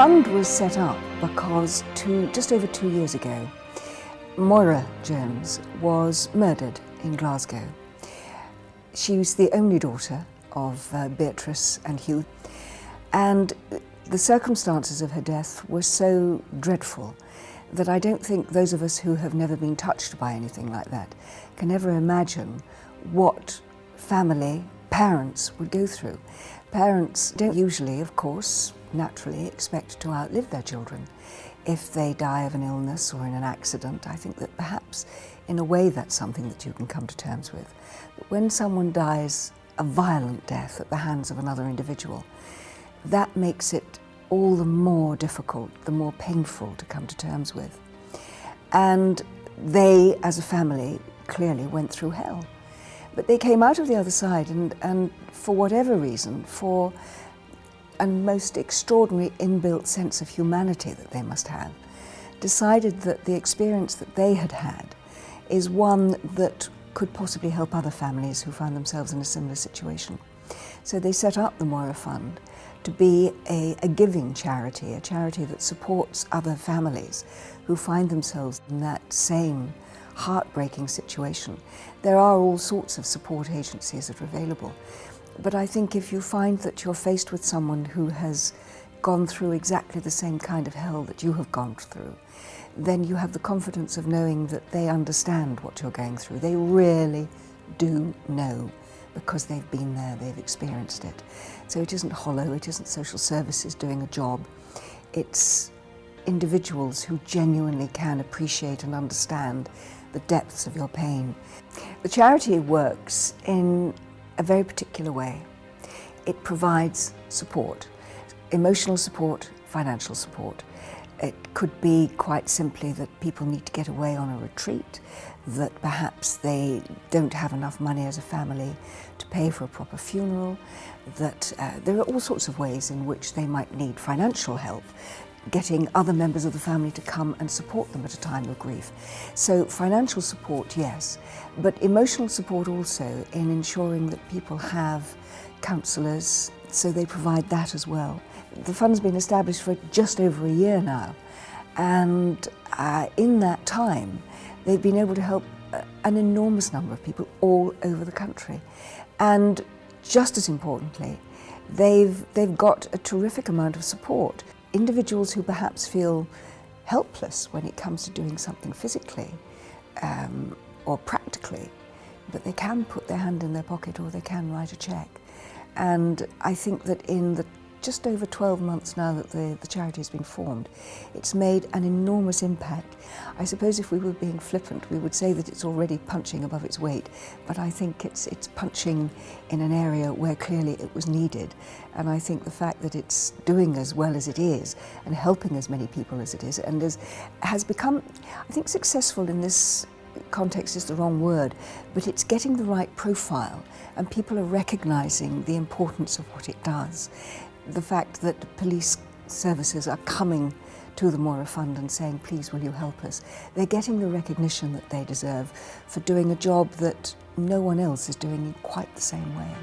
fund was set up because just over 2 years ago, Moira Jones was murdered in Glasgow. She was the only daughter of Beatrice and Hugh, and the circumstances of her death were so dreadful that I don't think those of us who have never been touched by anything like that can ever imagine what family, parents would go through. Parents don't usually, of course, naturally expect to outlive their children. If they die of an illness or in an accident, I think that perhaps in a way that's something that you can come to terms with. But when someone dies a violent death at the hands of another individual, that makes it all the more difficult, the more painful to come to terms with. And they, as a family, clearly went through hell. But they came out of the other side and for whatever reason, for a most extraordinary inbuilt sense of humanity that they must have, decided that the experience that they had had is one that could possibly help other families who found themselves in a similar situation. So they set up the Moira Fund to be a giving charity, a charity that supports other families who find themselves in that same heartbreaking situation. There are all sorts of support agencies that are available, but I think if you find that you're faced with someone who has gone through exactly the same kind of hell that you have gone through, then you have the confidence of knowing that they understand what you're going through. They really do know, because they've been there, they've experienced it. So it isn't hollow, it isn't social services doing a job. It's individuals who genuinely can appreciate and understand the depths of your pain. The charity works in a very particular way. It provides support, emotional support, financial support. It could be quite simply that people need to get away on a retreat, that perhaps they don't have enough money as a family to pay for a proper funeral, that there are all sorts of ways in which they might need financial help, getting other members of the family to come and support them at a time of grief. So financial support, yes, but emotional support also in ensuring that people have counsellors, so they provide that as well. The fund's been established for just over a year now, and in that time they've been able to help an enormous number of people all over the country. And just as importantly, they've got a terrific amount of support. Individuals who perhaps feel helpless when it comes to doing something physically or practically, but they can put their hand in their pocket or they can write a cheque. And I think that in the just over 12 months now that the charity has been formed, it's made an enormous impact. I suppose if we were being flippant, we would say that it's already punching above its weight, but I think it's punching in an area where clearly it was needed. And I think the fact that it's doing as well as it is and helping as many people as it is and has become, I think successful in this context is the wrong word, but it's getting the right profile and people are recognising the importance of what it does. The fact that police services are coming to the Moira Fund and saying, please will you help us? They're getting the recognition that they deserve for doing a job that no one else is doing in quite the same way.